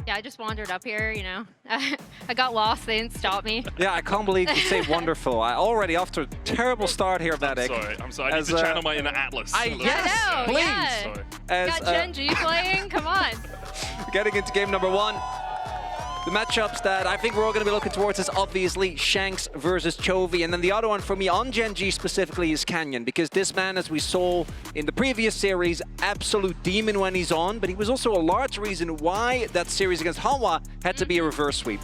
Yeah, I just wandered up here, you know. I got lost, they didn't stop me. Yeah, I can't believe you say wonderful. I already after a terrible start here, Vadik. I'm sorry. I need to channel my inner Atlas. Yes, I know, please. yeah. Sorry. Got GENG playing, come on. Getting into game number 1. The matchups that I think we're all going to be looking towards is obviously Shanks versus Chovy. And then the other one for me on GENG specifically is Canyon, because this man, as we saw in the previous series, absolute demon when he's on, but he was also a large reason why that series against Hanwha had to be a reverse sweep.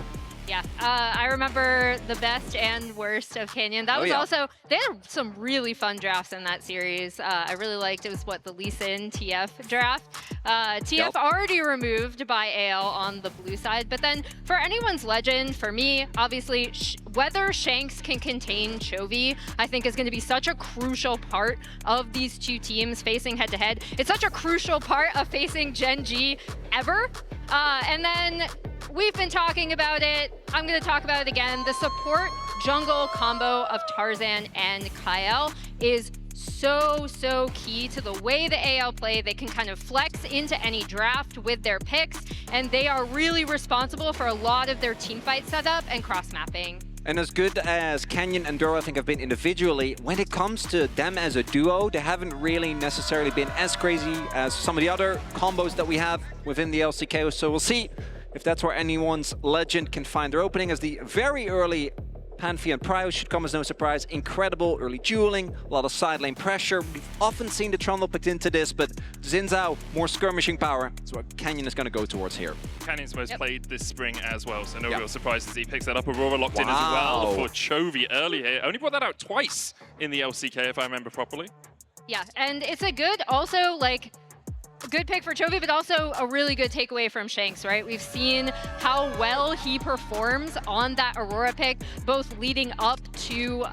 Yeah, I remember the best and worst of Canyon. That was also, they had some really fun drafts in that series. I really liked, it was what, the Lee Sin TF draft. TF already removed by AL on the blue side, but then for anyone's legend, for me, obviously, whether Shanks can contain Chovy, I think is going to be such a crucial part of these two teams facing head-to-head. It's such a crucial part of facing GENG ever. And then we've been talking about it. I'm going to talk about it again. The support jungle combo of Tarzan and Kyle is so key to the way the AL play. They can kind of flex into any draft with their picks, and they are really responsible for a lot of their teamfight setup and cross-mapping. And as good as Canyon and Duro I think have been individually, when it comes to them as a duo, they haven't really necessarily been as crazy as some of the other combos that we have within the LCK. So we'll see if that's where anyone's legend can find their opening, as the very early Pantheon Prio should come as no surprise. Incredible early dueling, a lot of side lane pressure. We've often seen the Trundle picked into this, but Xin Zhao, more skirmishing power. That's what Canyon is going to go towards here. Canyon's most played this spring as well, so no real surprises. He picks that up. Aurora locked in as well for Chovy early here. Only brought that out twice in the LCK, if I remember properly. Yeah, and it's a good, also, like, good pick for Chovy, but also a really good takeaway from Shanks, right? We've seen how well he performs on that Aurora pick, both leading up to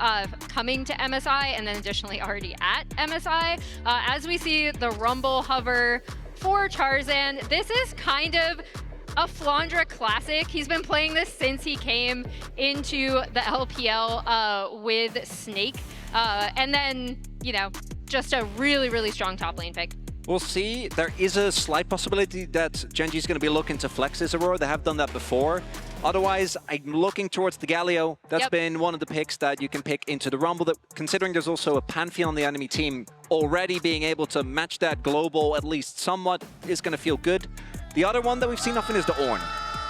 coming to MSI and then additionally already at MSI. As we see the Rumble hover for Tarzan, this is kind of a Flandra classic. He's been playing this since he came into the LPL with Snake. And then, you know, just a really strong top lane pick. We'll see. There is a slight possibility that GENG is going to be looking to flex his Aurora. They have done that before. Otherwise, I'm looking towards the Galio. That's been one of the picks that you can pick into the Rumble. That, considering there's also a Pantheon on the enemy team, already being able to match that global at least somewhat is going to feel good. The other one that we've seen often is the Ornn.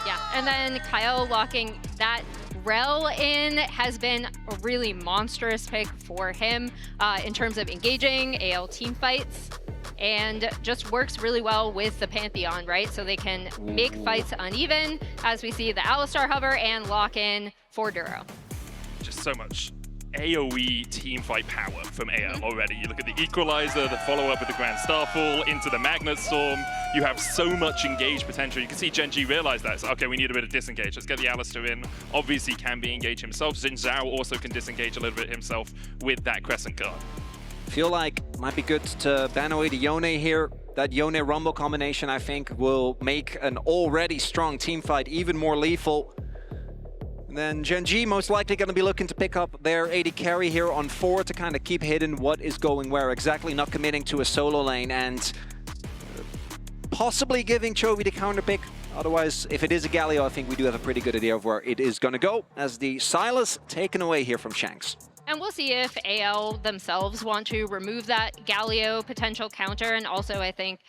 Yeah, and then Kyle locking that Rel in has been a really monstrous pick for him in terms of engaging AL team fights. And just works really well with the Pantheon, right? So they can make fights uneven, as we see the Alistar hover and lock in for Duro. Just so much AoE teamfight power from AL already. You look at the Equalizer, the follow-up with the Grand Starfall, into the Magnet Storm. You have so much engaged potential. You can see GENG realize that. It's, okay, we need a bit of disengage. Let's get the Alistar in. Obviously can be engaged himself. Xin Zhao also can disengage a little bit himself with that Crescent Guard. Feel like might be good to ban away the Yone here. That Yone Rumble combination, I think, will make an already strong team fight even more lethal. And then GENG most likely going to be looking to pick up their AD carry here on 4 to kind of keep hidden what is going where exactly, not committing to a solo lane and possibly giving Chovy the counter pick. Otherwise, if it is a Galio, I think we do have a pretty good idea of where it is going to go, as the Sylas taken away here from Shanks. And we'll see if AL themselves want to remove that Galio potential counter. And also, I think,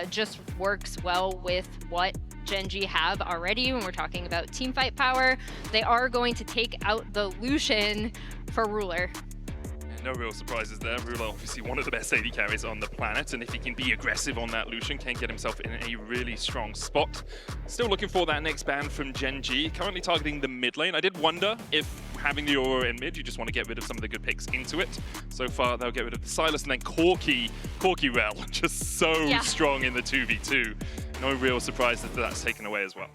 just works well with what GENG have already when we're talking about teamfight power. They are going to take out the Lucian for Ruler. No real surprises there. Ruler, obviously one of the best AD carries on the planet, and if he can be aggressive on that Lucian, can get himself in a really strong spot. Still looking for that next ban from GENG, currently targeting the mid lane. I did wonder if having the Aurora in mid, you just want to get rid of some of the good picks into it. So far, they'll get rid of the Sylas, and then Corki Rel, just so strong in the 2v2. No real surprise that that's taken away as well.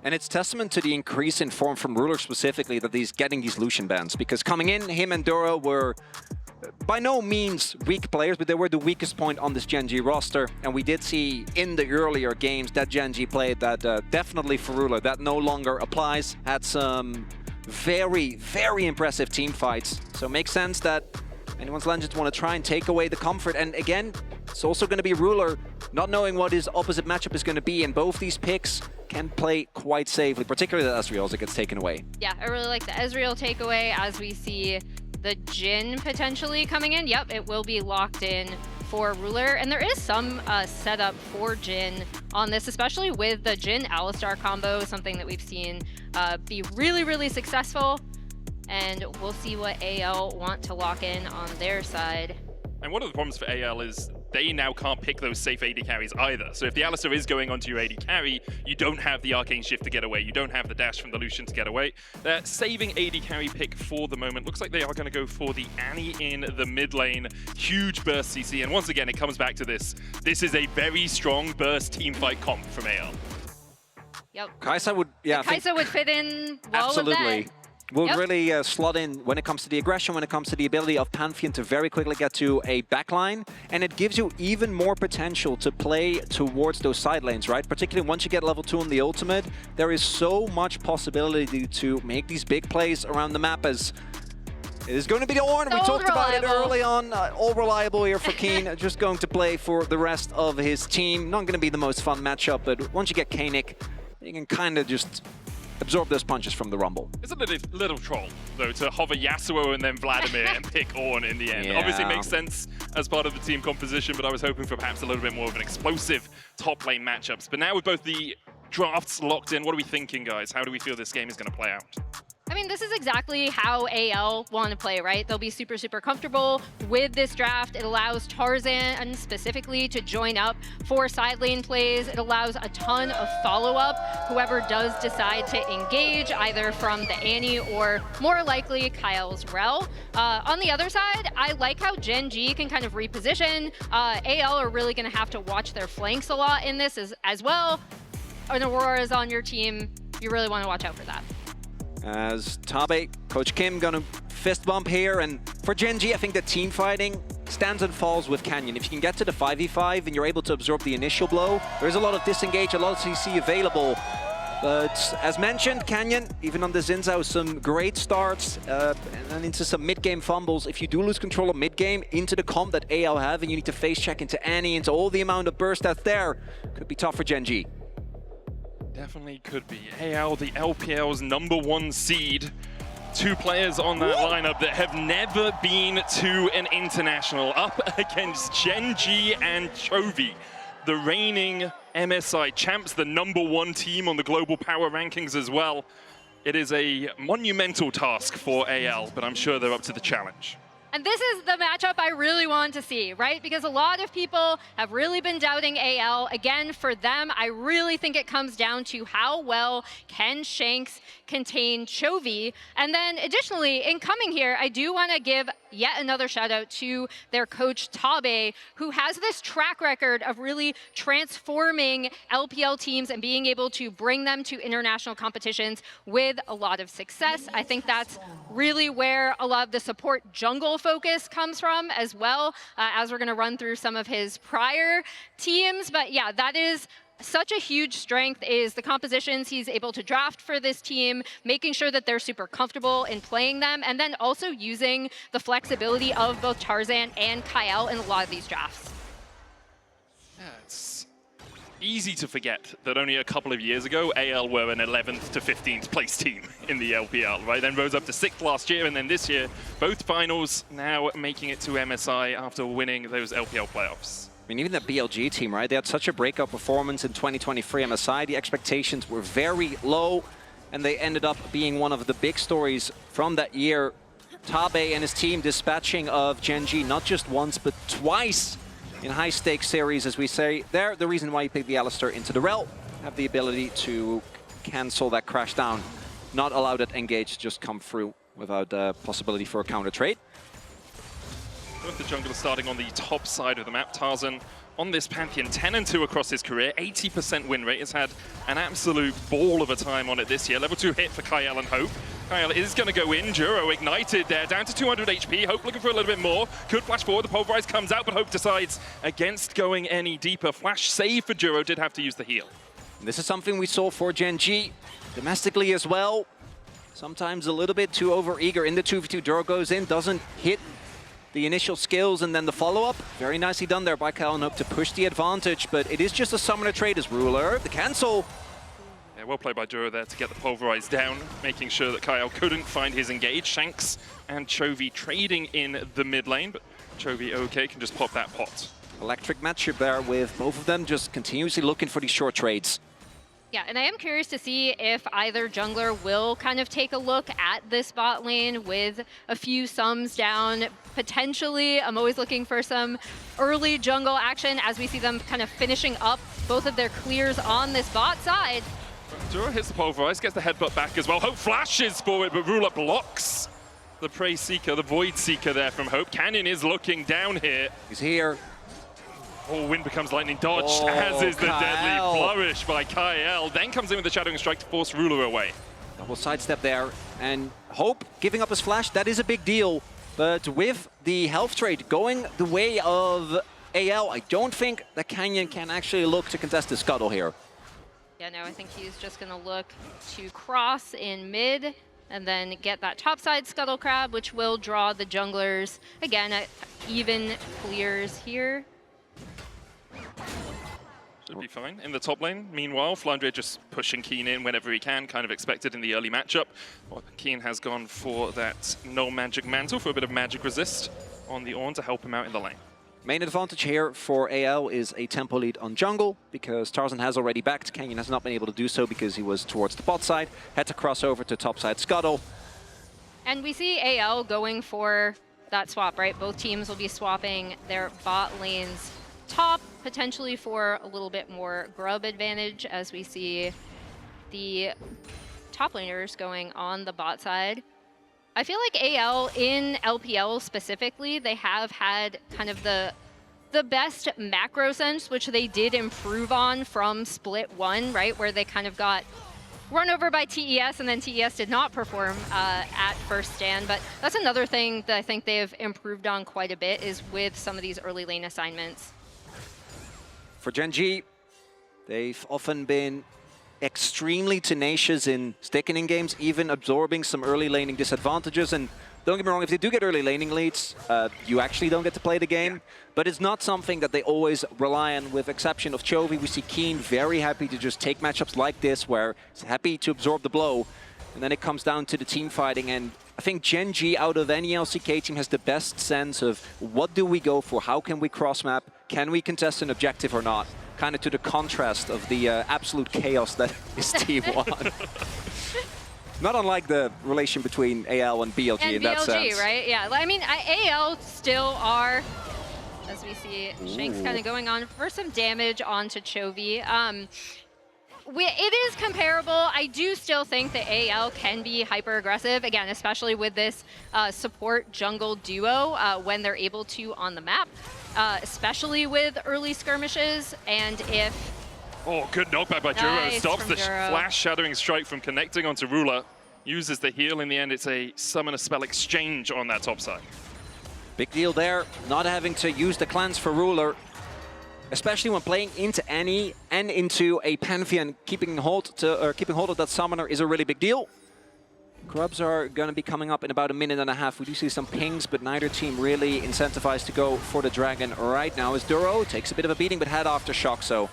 And it's testament to the increase in form from Ruler specifically that he's getting these Lucian bans. Because coming in, him and Duro were by no means weak players, but they were the weakest point on this GENG roster. And we did see in the earlier games that GENG played that definitely for Ruler, that no longer applies. Had some very impressive team fights. So it makes sense that anyone's Legends want to try and take away the comfort. And again, it's also going to be Ruler not knowing what his opposite matchup is going to be. And both these picks can play quite safely, particularly the Ezreal as it gets taken away. Yeah, I really like the Ezreal takeaway as we see the Jhin potentially coming in. Yep, it will be locked in for Ruler, and there is some setup for Jhin on this, especially with the Jhin Alistar combo, something that we've seen be really, really successful, and we'll see what AL want to lock in on their side. And one of the problems for AL is they now can't pick those safe AD carries either. So if the Alistar is going onto your AD carry, you don't have the Arcane Shift to get away. You don't have the dash from the Lucian to get away. They're saving AD carry pick for the moment. Looks like they are going to go for the Annie in the mid lane. Huge burst CC. And once again, it comes back to this. This is a very strong burst teamfight comp from AL. Yep. Kai'Sa would, yeah. Kai'Sa would fit in well with absolutely. that. Will Yep. really slot in when it comes to the aggression, when it comes to the ability of Pantheon to very quickly get to a backline, and it gives you even more potential to play towards those side lanes, right? Particularly once you get level 2 on the ultimate, there is so much possibility to make these big plays around the map as it is going to be the Ornn. We talked about it early on. All reliable here for Keen, just going to play for the rest of his team. Not going to be the most fun matchup, but once you get Koenig, you can kind of just absorb those punches from the Rumble. It's a little troll, though, to hover Yasuo and then Vladimir and pick Ornn in the end. Yeah. Obviously makes sense as part of the team composition, but I was hoping for perhaps a little bit more of an explosive top lane matchups. But now with both the drafts locked in, what are we thinking, guys? How do we feel this game is going to play out? I mean, this is exactly how AL want to play, right? They'll be super, super comfortable with this draft. It allows Tarzan specifically to join up for side lane plays. It allows a ton of follow-up. Whoever does decide to engage, either from the Annie or more likely Kyle's Rel. On the other side, I like how GENG can kind of reposition. AL are really going to have to watch their flanks a lot in this as well. An Aurora is on your team. You really want to watch out for that. As Tabe, Coach Kim gonna fist bump here, and for GENG, I think that team fighting stands and falls with Canyon. If you can get to the 5v5 and you're able to absorb the initial blow, there's a lot of disengage, a lot of CC available. But as mentioned, Canyon, even on the Zinzao, some great starts and into some mid-game fumbles. If you do lose control of mid-game into the comp that AL have, and you need to face check into Annie, into all the amount of burst that's there, could be tough for GENG. Definitely could be. AL, the LPL's #1 seed. 2 players on that lineup that have never been to an international, up against GENG and Chovy, the reigning MSI champs, the #1 team on the global power rankings as well. It is a monumental task for AL, but I'm sure they're up to the challenge. And this is the matchup I really want to see, right? Because a lot of people have really been doubting AL. Again, for them, I really think it comes down to how well can Shanks contain Chovy. And then additionally, in coming here, I do want to give yet another shout out to their coach, Tabe, who has this track record of really transforming LPL teams and being able to bring them to international competitions with a lot of success. I think that's really where a lot of the support jungle focus comes from as well, as we're going to run through some of his prior teams. But yeah, that is such a huge strength, is the compositions he's able to draft for this team, making sure that they're super comfortable in playing them, and then also using the flexibility of both Tarzan and Kyle in a lot of these drafts. Yeah, it's easy to forget that only a couple of years ago, AL were an 11th to 15th place team in the LPL, right? Then rose up to 6th last year, and then this year, both finals now making it to MSI after winning those LPL playoffs. I mean, even the BLG team, right? They had such a breakout performance in 2023 MSI. The expectations were very low, and they ended up being one of the big stories from that year. Tabe and his team dispatching of GENG not just once, but twice in high-stakes series, as we say. They're the reason why you pick the Alistar into the Rel. Have the ability to cancel that crash down, not allow that engage to just come through without the possibility for a counter trade. Both the junglers starting on the top side of the map. Tarzan on this Pantheon, 10-2 across his career, 80% win rate. Has had an absolute ball of a time on it this year. Level 2 hit for Kyle and Hope. Kyle is going to go in. Juro ignited there, down to 200 HP. Hope looking for a little bit more. Could flash forward. The Pulverize comes out, but Hope decides against going any deeper. Flash save for Juro, did have to use the heal. This is something we saw for GENG domestically as well. Sometimes a little bit too over-eager in the 2v2. Juro goes in, doesn't hit the initial skills, and then the follow-up. Very nicely done there by Kyle and Hope to push the advantage, but it is just a summoner trade as Ruler. The cancel well played by Duro there to get the pulverize down, making sure that Kyle couldn't find his engage. Shanks and Chovy trading in the mid lane, but Chovy okay, can just pop that pot. Electric matchup there with both of them just continuously looking for these short trades. Yeah, and I am curious to see if either jungler will kind of take a look at this bot lane with a few sums down. Potentially, I'm always looking for some early jungle action as we see them kind of finishing up both of their clears on this bot side. Duro hits the pulverize, gets the headbutt back as well. Hope flashes forward, but Ruler blocks the Prey Seeker, the Void Seeker there from Hope. Canyon is looking down here. He's here. Oh, wind becomes lightning dodge, as is the deadly flourish by Kyle. Then comes in with the Shadowing Strike to force Ruler away. Double sidestep there, and Hope giving up his flash, that is a big deal. But with the health trade going the way of AL, I don't think that Canyon can actually look to contest the scuttle here. Yeah, no, I think he's just going to look to cross in mid and then get that topside scuttle crab, which will draw the junglers. Again, even clears here. Should be fine. In the top lane, meanwhile, Flandre just pushing Keen in whenever he can, kind of expected in the early matchup. Well, Keen has gone for that no magic mantle for a bit of magic resist on the Ornn to help him out in the lane. Main advantage here for AL is a tempo lead on jungle, because Tarzan has already backed. Canyon has not been able to do so because he was towards the bot side, had to cross over to topside scuttle. And we see AL going for that swap, right? Both teams will be swapping their bot lanes top, potentially for a little bit more grub advantage, as we see the top laners going on the bot side. I feel like AL in LPL specifically, they have had kind of the best macro sense, which they did improve on from Split 1, right? Where they kind of got run over by TES, and then TES did not perform at first stand. But that's another thing that I think they've improved on quite a bit, is with some of these early lane assignments. For GENG, they've often been extremely tenacious in sticking in games, even absorbing some early laning disadvantages. And don't get me wrong, if they do get early laning leads, you actually don't get to play the game. But it's not something that they always rely on, with exception of Chovy. We see Keen very happy to just take matchups like this, where he's happy to absorb the blow. And then it comes down to the team fighting. And I think GENG, out of any LCK team, has the best sense of what do we go for, how can we cross-map, can we contest an objective or not? Kind of to the contrast of the absolute chaos that is T1. Not unlike the relation between AL and BLG in that sense. BLG, right? Yeah, I mean, AL still are, as we see, Shanks kind of going on for some damage onto Chovy. It is comparable. I do still think that AL can be hyper-aggressive, again, especially with this support jungle duo when they're able to on the map, especially with early skirmishes. And if... Oh, good knockback by Duro. Nice Stops the Duro. flash Shadowing Strike from connecting onto Ruler. Uses the heal in the end. It's a summon a spell exchange on that top side. Big deal there, not having to use the clans for Ruler. Especially when playing into any and into a Pantheon, keeping hold of that summoner is a really big deal. Grubs are going to be coming up in about a minute and a half. We do see some pings, but neither team really incentivized to go for the dragon right now, as Duro takes a bit of a beating, but had aftershock, so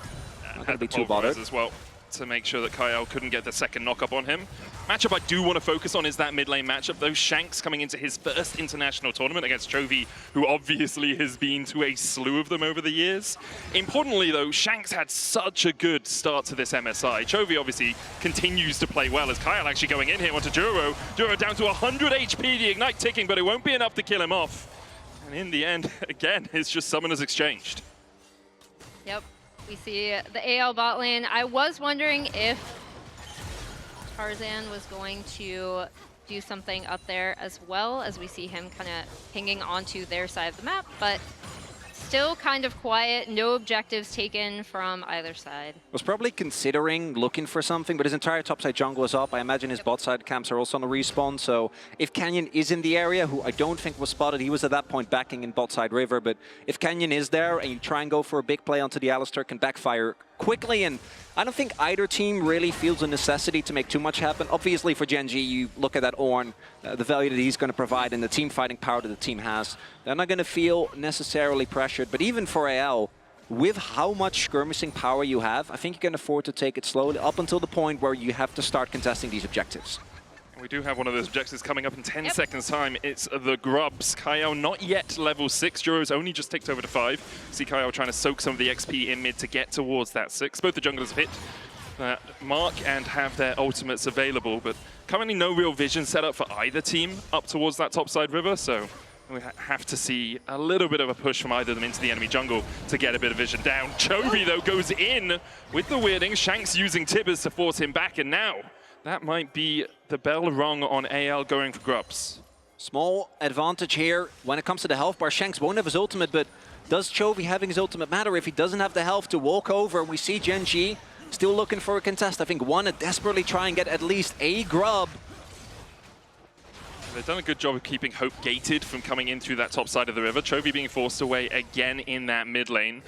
not going to be too bothered. As well, to make sure that Kyle couldn't get the second knock-up on him. Matchup I do want to focus on is that mid lane matchup. Those Shanks coming into his first international tournament against Chovy, who obviously has been to a slew of them over the years. Importantly though, Shanks had such a good start to this MSI. Chovy obviously continues to play well, as Kyle actually going in here onto Duro. Duro down to 100 HP, the Ignite ticking, but it won't be enough to kill him off. And in the end, again, it's just summoners exchanged. Yep, we see the AL bot lane. I was wondering if Tarzan was going to do something up there as well, as we see him kind of pinging onto their side of the map, but still kind of quiet, no objectives taken from either side. Was probably considering looking for something, but his entire topside jungle is up. I imagine his bot side camps are also on the respawn, so if Canyon is in the area, who I don't think was spotted, he was at that point backing in bot side river, but if Canyon is there and you try and go for a big play onto the Alistar, can backfire quickly, and I don't think either team really feels a necessity to make too much happen. Obviously for GENG, you look at that Ornn, the value that he's going to provide and the team fighting power that the team has. They're not going to feel necessarily pressured, but even for AL, with how much skirmishing power you have, I think you can afford to take it slowly up until the point where you have to start contesting these objectives. We do have one of those objectives coming up in 10 seconds time. It's the Grubs. Kyle not yet level 6. Juro's only just ticked over to 5. See Kyle trying to soak some of the XP in mid to get towards that 6. Both the junglers have hit that mark and have their ultimates available, but currently no real vision set up for either team up towards that topside river, so we have to see a little bit of a push from either of them into the enemy jungle to get a bit of vision down. Chovy, though, goes in with the weirding. Shanks using Tibbers to force him back, and now that might be the bell rung on AL going for Grubs. Small advantage here when it comes to the health bar. Shanks won't have his ultimate, but does Chovy having his ultimate matter if he doesn't have the health to walk over? We see GENG still looking for a contest. I think wanna desperately try and get at least a grub. They've done a good job of keeping Hope gated from coming in through that top side of the river. Chovy being forced away again in that mid lane.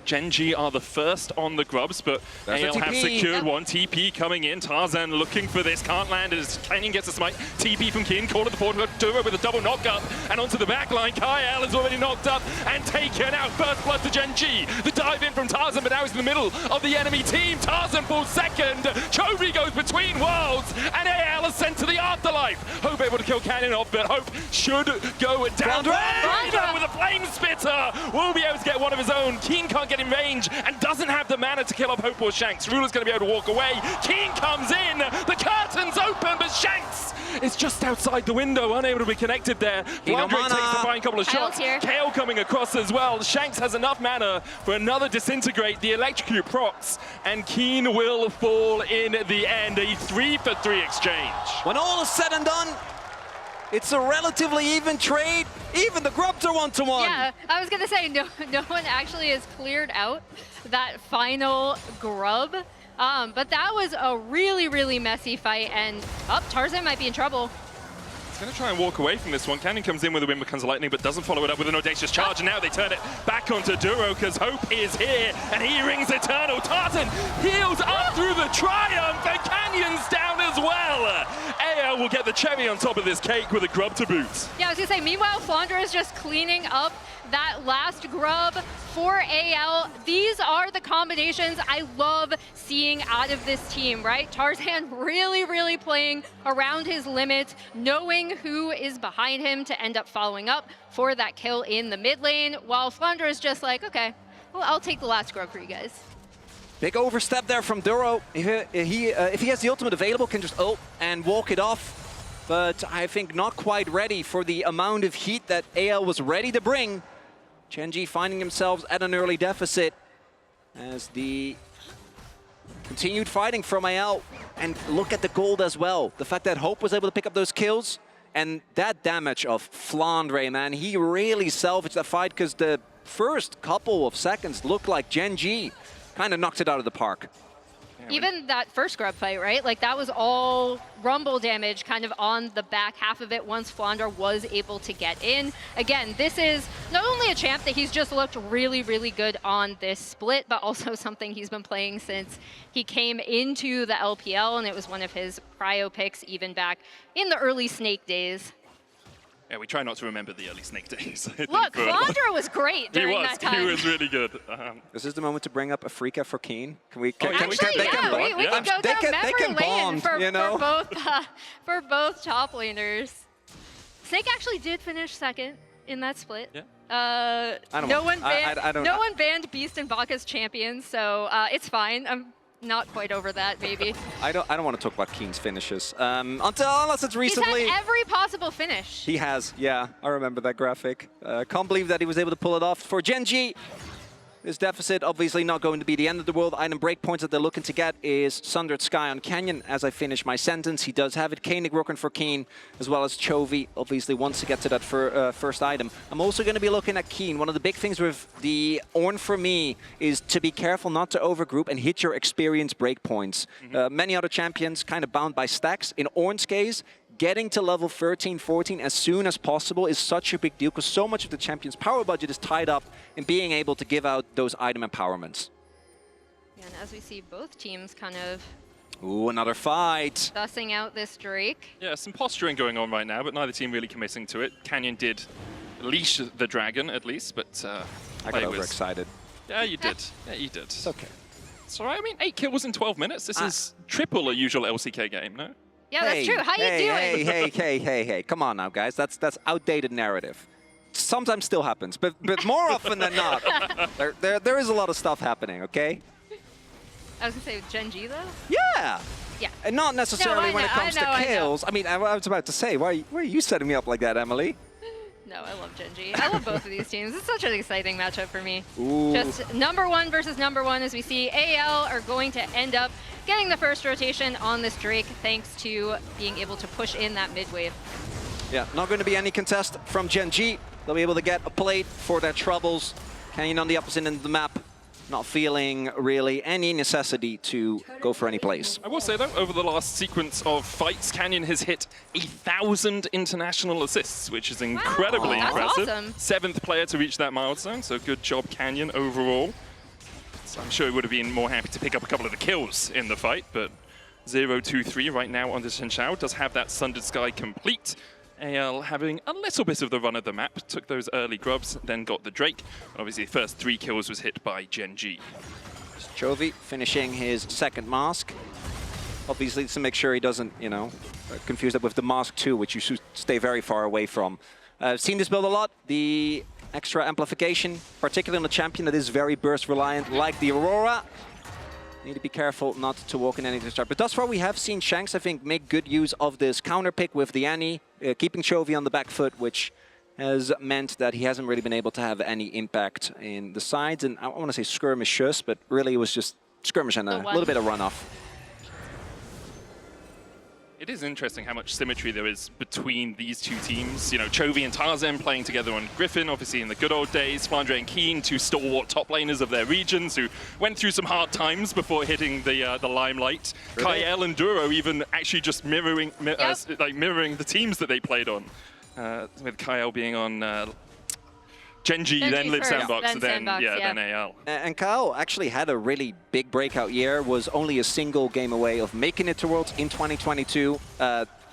GENG are the first on the Grubs, but AL have secured one. TP coming in. Tarzan looking for this. Can't land as Canyon gets a smite. TP from Kin. Call to the forward. Duro with a double knock up. And onto the back line. Kyle is already knocked up and taken out. First blood to GENG. The dive in from Tarzan, but now he's in the middle of the enemy team. Tarzan falls second. Chovy goes between worlds. And AL is sent to the afterlife. Hope able to kill Canyon off, but Hope should go down. Flandre with a flame spitter will be able to get one of his own. Keen can't get in range and doesn't have the mana to kill off Hope or Shanks. Ruler's going to be able to walk away. Keen comes in. The curtain's open, but Shanks is just outside the window, unable to be connected there. Flandre takes the fine couple of shots. Kale coming across as well. Shanks has enough mana for another disintegrate. The electrocute procs, and Keen will fall in the end. A 3-for-3 exchange. When all is said and done, it's a relatively even trade. Even the Grubs are 1-to-1. Yeah, I was going to say, no one actually has cleared out that final Grub. But that was a really, really messy fight. And Tarzan might be in trouble. He's going to try and walk away from this one. Canyon comes in with a Wind Becomes Lightning, but doesn't follow it up with an audacious charge. And now they turn it back onto Duro because Hope is here. And he rings Eternal. Tarzan heals up through the Triumph. And Canyon's down as well. AL will get the cherry on top of this cake with a Grub to boot. Yeah, I was going to say, meanwhile, Flandre is just cleaning up that last Grub for AL. These are the combinations I love seeing out of this team, right? Tarzan really, really playing around his limits, knowing who is behind him to end up following up for that kill in the mid lane, while Flandre is just like, okay, well, I'll take the last Grub for you guys. Big overstep there from Duro. If he has the ultimate available, can just ult and walk it off. But I think not quite ready for the amount of heat that AL was ready to bring. GENG finding themselves at an early deficit as the continued fighting from AL. And look at the gold as well. The fact that Hope was able to pick up those kills and that damage of Flandre, man. He really salvaged that fight because the first couple of seconds looked like GENG kind of knocked it out of the park. Even that first Grub fight, right? Like, that was all Rumble damage kind of on the back half of it once Flandre was able to get in. Again, this is not only a champ that he's just looked really, really good on this split, but also something he's been playing since he came into the LPL, and it was one of his prio picks even back in the early Snake days. Yeah, we try not to remember the early Snake days. Look, Flandre was great during that time. He was really good. This is the moment to bring up a freak out for Keen. Can we? Actually, we can go down memory lane for both top laners. Snake actually did finish second in that split. Yeah. No one banned Beast and Baka as champions, so it's fine. I'm not quite over that, maybe. I don't want to talk about Keen's finishes unless it's recently. He's had every possible finish. He has, yeah. I remember that graphic. Can't believe that he was able to pull it off. For GENG, this deficit obviously not going to be the end of the world. Item breakpoints that they're looking to get is Sundered Sky on Canyon. As I finish my sentence, he does have it. Koenig working for Keen, as well as Chovy obviously wants to get to that first item. I'm also going to be looking at Keen. One of the big things with the Ornn for me is to be careful not to overgroup and hit your experience breakpoints. Many other champions kind of bound by stacks. In Ornn's case, getting to level 13, 14 as soon as possible is such a big deal because so much of the champion's power budget is tied up in being able to give out those item empowerments. Yeah, and as we see both teams kind of... Ooh, another fight. Sussing out this Drake. Yeah, some posturing going on right now, but neither team really committing to it. Canyon did leash the dragon, at least, but I got overexcited. Yeah, you did. Yeah, you did. It's okay. It's all right. I mean, 8 kills in 12 minutes. This is triple a usual LCK game, no? Yeah, that's true. How you doing? Hey. Come on now, guys. That's outdated narrative. Sometimes still happens, but more often than not, there is a lot of stuff happening, okay? I was going to say GENG, though? Yeah. Yeah. And not necessarily when it comes to kills. I mean, I was about to say, why are you setting me up like that, Emily? No, I love GENG. I love both of these teams. It's such an exciting matchup for me. Ooh. Just #1 versus #1 as we see AL are going to end up getting the first rotation on this Drake thanks to being able to push in that mid wave. Yeah, not going to be any contest from GENG. They'll be able to get a plate for their troubles. Canyon on the opposite end of the map. Not feeling really any necessity to go for any plays. I will say though, over the last sequence of fights, Canyon has hit 1,000 international assists, which is incredibly impressive. Awesome. 7th player to reach that milestone, so good job Canyon overall. So I'm sure he would have been more happy to pick up a couple of the kills in the fight, but 0-2-3 right now on the Shenshao does have that Sundered Sky complete. AL having a little bit of the run of the map, took those early grubs, then got the Drake. Obviously, the first 3 kills was hit by GENG. Chovy finishing his second mask. Obviously, to make sure he doesn't, you know, confuse that with the mask 2, which you should stay very far away from. I've seen this build a lot. The extra amplification, particularly on the champion that is very burst reliant, like the Aurora. Need to be careful not to walk in any start. But thus far, we have seen Shanks, I think, make good use of this counter pick with the Annie, keeping Chovy on the back foot, which has meant that he hasn't really been able to have any impact in the sides. And I want to say skirmishes, but really it was just skirmish and a little bit of runoff. It is interesting how much symmetry there is between these two teams. You know, Chovy and Tarzan playing together on Griffin, obviously in the good old days. Flandre and Keen, two stalwart top laners of their regions who went through some hard times before hitting the limelight. Really? Kael and Duro even actually just mirroring the teams that they played on. With Kael being on GENG, then Live Sandbox, then AL. And Kyle actually had a really big breakout year, was only a single game away of making it to Worlds in 2022.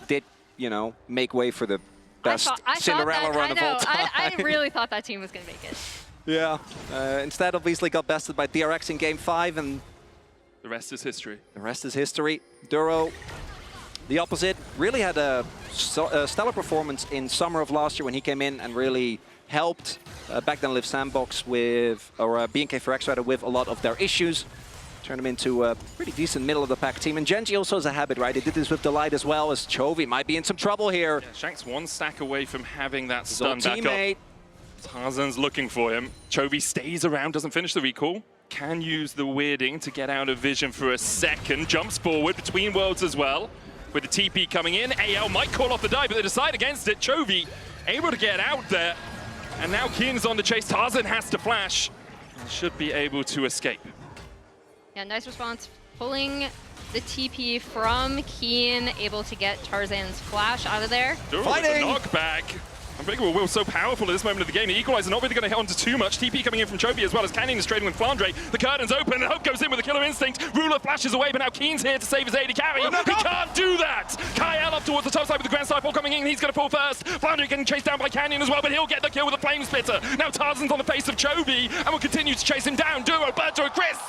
Did, you know, make way for the best Cinderella run of all time. I really thought that team was going to make it. Yeah. Instead, obviously, got bested by DRX in Game 5, and the rest is history. The rest is history. Duro, the opposite, really had a stellar performance in summer of last year when he came in and really helped back then Live Sandbox with, or B&K for X rather, with a lot of their issues. Turned them into a pretty decent middle of the pack team. And GENG also has a habit, right? They did this with Delight as well, as Chovy might be in some trouble here. Yeah, Shanks 1 stack away from having that stun back teammate up. Tarzan's looking for him. Chovy stays around, doesn't finish the recall. Can use the weirding to get out of vision for a second. Jumps forward between worlds as well. With the TP coming in, AL might call off the dive, but they decide against it. Chovy able to get out there. And now Keen's on the chase. Tarzan has to flash. And should be able to escape. Yeah, nice response. Pulling the TP from Keen, able to get Tarzan's flash out of there. Fighting! With the knockback. Unbreakable Will so powerful at this moment of the game. The equalizer not really going to hit onto too much. TP coming in from Chovy as well as Canyon is trading with Flandre. The curtain's open and Hope goes in with a killer instinct. Ruler flashes away, but now Keen's here to save his AD carry. He can't do that! Kael up towards the top side with the Grand Cypher coming in. He's going to fall first. Flandre getting chased down by Canyon as well, but he'll get the kill with a flame splitter. Now Tarzan's on the face of Chovy and will continue to chase him down. Duro, bird to a crisp.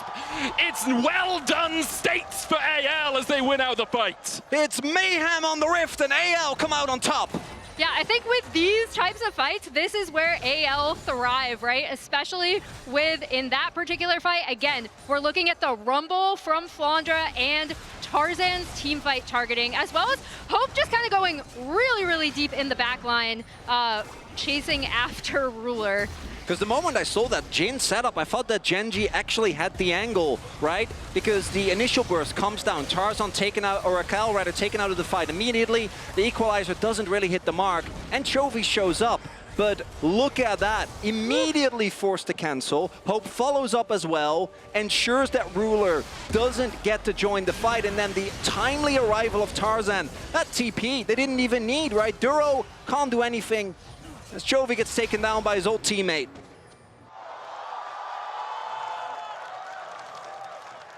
It's well done states for AL as they win out the fight. It's mayhem on the Rift and AL come out on top. Yeah, I think with these types of fights, this is where AL thrive, right? Especially in that particular fight. Again, we're looking at the rumble from Flandre and Tarzan's team fight targeting, as well as Hope just kind of going really, really deep in the back line, chasing after Ruler. Because the moment I saw that Jin setup, I thought that GENG actually had the angle, right? Because the initial burst comes down, Tarzan taken out, or Kael rather, taken out of the fight immediately. The equalizer doesn't really hit the mark, and Chovy shows up. But look at that, immediately forced to cancel. Hope follows up as well, ensures that Ruler doesn't get to join the fight, and then the timely arrival of Tarzan. That TP, they didn't even need, right? Duro can't do anything as Chovy gets taken down by his old teammate.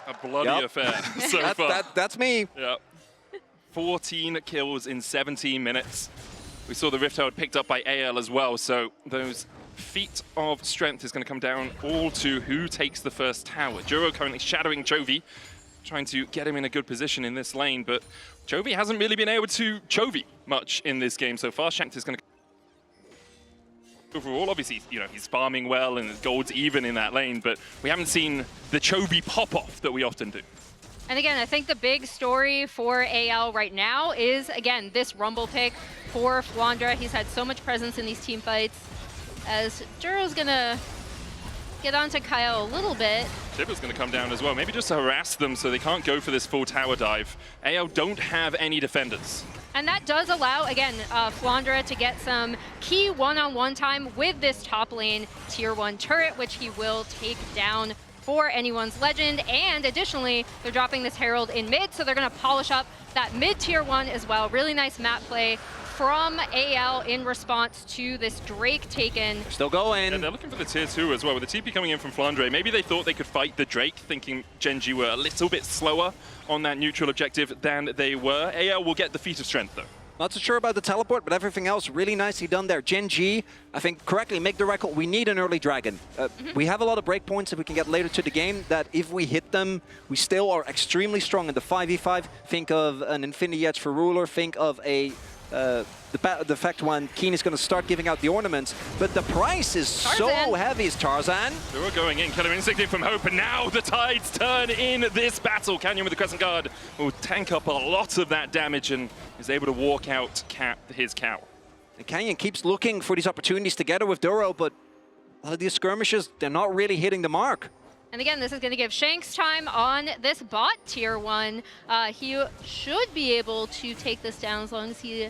A bloody affair so far. That's me. Yeah. 14 kills in 17 minutes. We saw the Rift Herald picked up by AL as well, so those feat of strength is going to come down all to who takes the first tower. Juro currently shadowing Chovy, trying to get him in a good position in this lane, but Chovy hasn't really been able to Chovy much in this game so far. Shanks is going to overall, obviously, you know, he's farming well and his gold's even in that lane, but we haven't seen the Chovy pop-off that we often do. And again, I think the big story for AL right now is, again, this Rumble pick for Flandre. He's had so much presence in these team fights. As Juro's gonna get onto Kyle a little bit. Shiba's gonna come down as well, maybe just to harass them so they can't go for this full tower dive. AL don't have any defenders. And that does allow, again, Flandre to get some key one-on-one time with this top lane tier 1 turret, which he will take down for anyone's legend. And additionally, they're dropping this Herald in mid, so they're going to polish up that mid tier 1 as well. Really nice map play from AL in response to this Drake taken. They're still going. And they're looking for the tier 2 as well, with the TP coming in from Flandre. Maybe they thought they could fight the Drake, thinking GENG were a little bit slower on that neutral objective than they were. AL will get the feat of strength, though. Not so sure about the teleport, but everything else really nicely done there. GENG, I think correctly, make the record. We need an early dragon. We have a lot of breakpoints that we can get later to the game that if we hit them, we still are extremely strong in the 5v5. Think of an Infinity Edge for Ruler. Think of a the fact when Keen is going to start giving out the ornaments, but the price is so heavy. Is Tarzan. They were going in, Killer Instinct from Hope, and now the tides turn in this battle. Canyon with the Crescent Guard will tank up a lot of that damage and is able to walk out his cow. And Canyon keeps looking for these opportunities together with Duro, but a lot of these skirmishes, they're not really hitting the mark. And again, this is going to give Shanks time on this bot tier 1. He should be able to take this down as long as he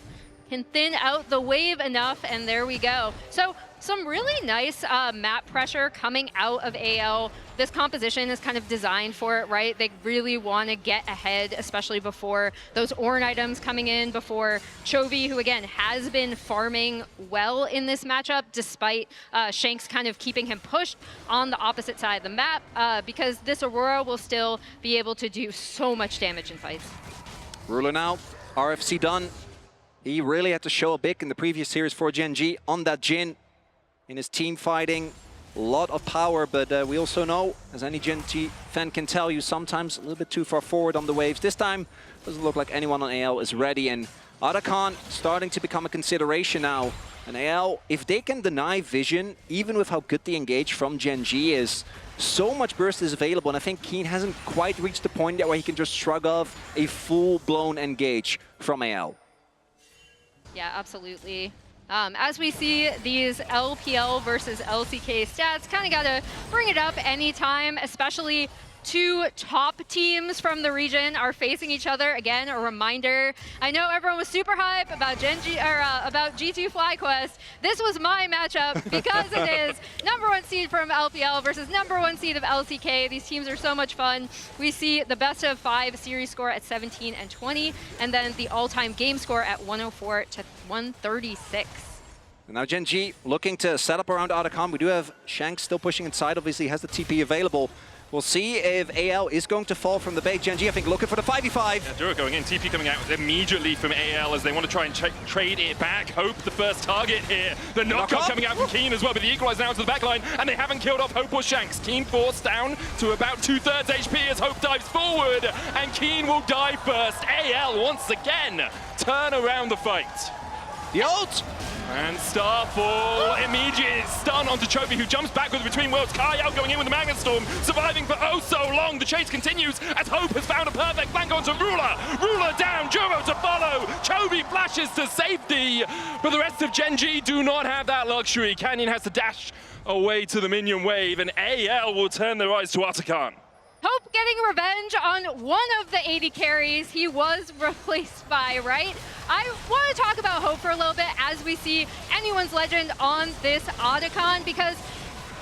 can thin out the wave enough, and there we go. So some really nice map pressure coming out of AL. This composition is kind of designed for it, right? They really want to get ahead, especially before those Ornn items coming in, before Chovy, who again has been farming well in this matchup, despite Shanks kind of keeping him pushed on the opposite side of the map, because this Aurora will still be able to do so much damage in fights. Ruler now, RFC done. He really had to show a bit in the previous series for GENG on that Jhin. In his team fighting, a lot of power, but we also know, as any GENG fan can tell you, sometimes a little bit too far forward on the waves. This time, doesn't look like anyone on AL is ready, and Arakan starting to become a consideration now. And AL, if they can deny vision, even with how good the engage from GENG is, so much burst is available, and I think Keen hasn't quite reached the point yet where he can just shrug off a full-blown engage from AL. Yeah, absolutely. As we see these LPL versus LCK stats, kind of got to bring it up anytime, especially two top teams from the region are facing each other. Again, a reminder. I know everyone was super hype about about G2 FlyQuest. This was my matchup because it is #1 seed from LPL versus #1 seed of LCK. These teams are so much fun. We see the best of 5 series score at 17 and 20, and then the all-time game score at 104 to 136. And now GENG looking to set up around Arakan. We do have Shanks still pushing inside. Obviously, he has the TP available. We'll see if AL is going to fall from the bait. GENG, I think, looking for the 5v5. Yeah, Duro going in, TP coming out immediately from AL as they want to try and trade it back. Hope the first target here. The knockup coming out from Keen as well, but the equalizer now to the back line, and they haven't killed off Hope or Shanks. Keen forced down to about 2/3 HP as Hope dives forward, and Keen will die first. AL once again turn around the fight. The ult! And Starfall immediate stun onto Chovy, who jumps backwards between worlds. Kyle going in with the Magnet Storm, surviving for oh so long. The chase continues as Hope has found a perfect flank onto Ruler. Ruler down, Juro to follow. Chovy flashes to safety, but the rest of GENG do not have that luxury. Canyon has to dash away to the minion wave, and AL will turn their eyes to Atakan. Hope getting revenge on one of the 80 carries he was replaced by, right? I want to talk about Hope for a little bit as we see anyone's legend on this Otacon, because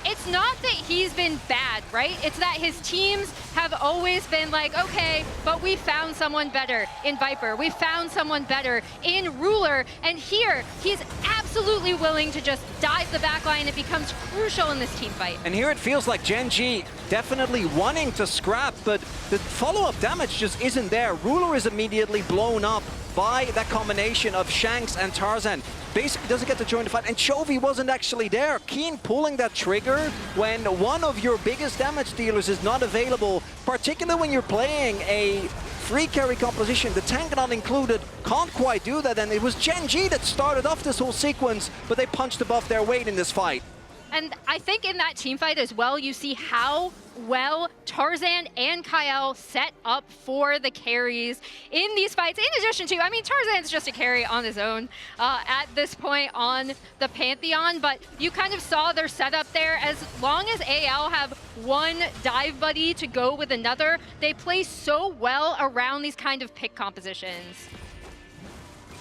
it's not that he's been bad, right? It's that his teams have always been like, okay, but we found someone better in Viper. We found someone better in Ruler. And here, he's absolutely willing to just dive the backline. It becomes crucial in this team fight. And here it feels like GENG definitely wanting to scrap, but the follow-up damage just isn't there. Ruler is immediately blown up by that combination of Shanks and Tarzan. Basically doesn't get to join the fight, and Chovy wasn't actually there. Keen pulling that trigger when one of your biggest damage dealers is not available, particularly when you're playing a free carry composition, the tank not included, can't quite do that, and it was GENG that started off this whole sequence, but they punched above their weight in this fight. And I think in that team fight as well, you see how well Tarzan and Kyle set up for the carries in these fights. In addition to, I mean, Tarzan's just a carry on his own at this point on the Pantheon, but you kind of saw their setup there. As long as AL have one dive buddy to go with another, they play so well around these kind of pick compositions.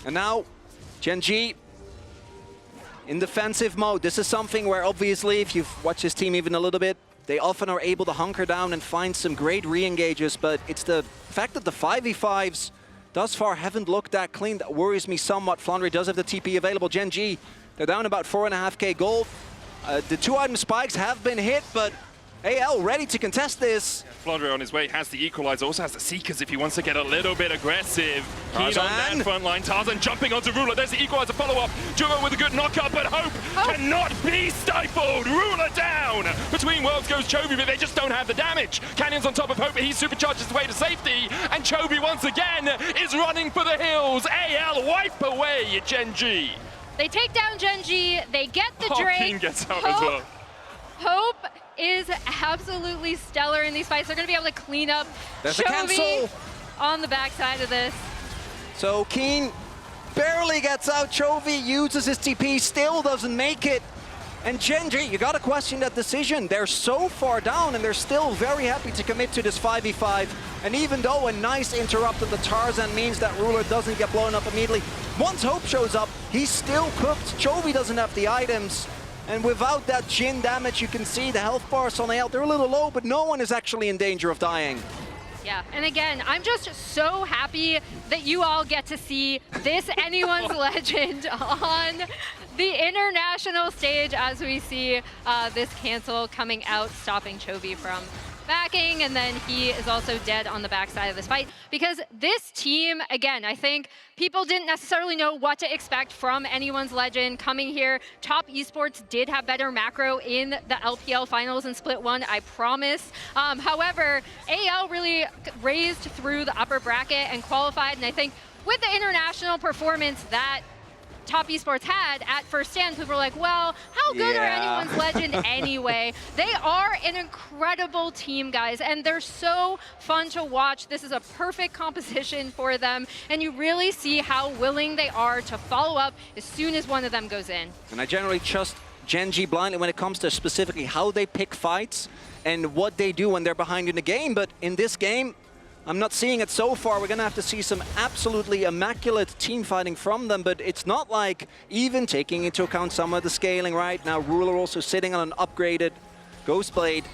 And now, GENG in defensive mode. This is something where obviously, if you've watched this team even a little bit, they often are able to hunker down and find some great re-engages, but it's the fact that the 5v5s thus far haven't looked that clean that worries me somewhat. Flandre does have the TP available. GENG, they're down about 4.5k gold. The 2-item spikes have been hit, but AL ready to contest this. Flandre on his way has the equalizer, also has the Seekers if he wants to get a little bit aggressive. Keen on that front line. Tarzan jumping onto Ruler. There's the equalizer follow-up. Juro with a good knockup, but Hope cannot be stifled. Ruler down. Between worlds goes Chovy, but they just don't have the damage. Canyon's on top of Hope, but he supercharges his way to safety. And Chovy once again is running for the hills. AL wipe away GENG. They take down GENG. They get the Drake. Keen gets out as well. Hope is absolutely stellar in these fights. They're going to be able to clean up Chovy on the backside of this. So Keen barely gets out. Chovy uses his TP, still doesn't make it. And GENG, you got to question that decision. They're so far down and they're still very happy to commit to this 5v5. And even though a nice interrupt of the Tarzan means that Ruler doesn't get blown up immediately, once Hope shows up, he's still cooked. Chovy doesn't have the items. And without that Jin damage, you can see the health bars on AL. They're a little low, but no one is actually in danger of dying. Yeah, and again, I'm just so happy that you all get to see this Anyone's Legend on the international stage as we see this cancel coming out, stopping Chovy from backing, and then he is also dead on the backside of this fight. Because this team, again, I think people didn't necessarily know what to expect from Anyone's Legend coming here. Top Esports did have better macro in the LPL finals in Split 1, I promise. However, AL really raised through the upper bracket and qualified, and I think with the international performance that Top Esports had at first stand, people were like, well, how good are Anyone's Legend anyway? They are an incredible team, guys, and they're so fun to watch. This is a perfect composition for them, and you really see how willing they are to follow up as soon as one of them goes in. And I generally trust GENG blindly when it comes to specifically how they pick fights and what they do when they're behind in the game, but in this game, I'm not seeing it so far. We're going to have to see some absolutely immaculate team fighting from them, but it's not like, even taking into account some of the scaling right now, Ruler also sitting on an upgraded Ghostblade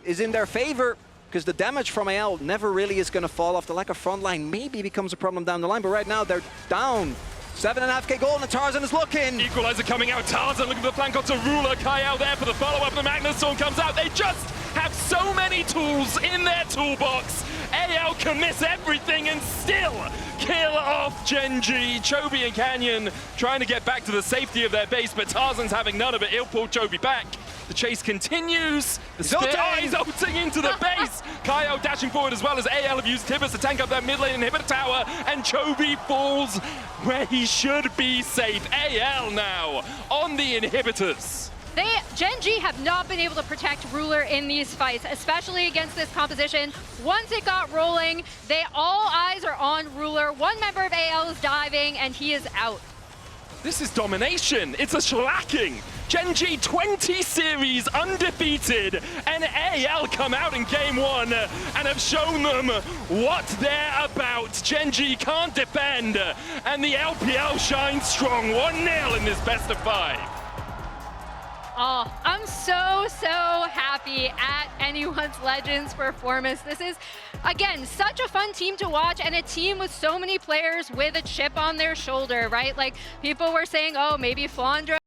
is in their favor, because the damage from AL never really is going to fall off. The lack of front line maybe becomes a problem down the line, but right now they're down. 7.5k gold and Tarzan is looking. Equalizer coming out. Tarzan looking for the flank onto Ruler. Kyle there for the follow-up. The Magnus Storm comes out. They just have so many tools in their toolbox. AL can miss everything and still kill off GENG. Chovy and Canyon trying to get back to the safety of their base, but Tarzan's having none of it. He'll pull Chovy back. The chase continues. The he's ulting into the base. Kyle dashing forward as well as AL have used Tibbers to tank up that mid lane inhibitor tower, and Chovy falls where he should be safe. AL now on the inhibitors. GENG have not been able to protect Ruler in these fights, especially against this composition. Once it got rolling, all eyes are on Ruler. One member of AL is diving, and he is out. This is domination. It's a shellacking. GENG 20 series undefeated, and AL come out in game 1 and have shown them what they're about. GENG can't defend, and the LPL shines strong. 1-0 in this best of 5. Oh, I'm so happy at Anyone's Legends performance. This is, again, such a fun team to watch, and a team with so many players with a chip on their shoulder, right? Like, people were saying, oh, maybe Flandre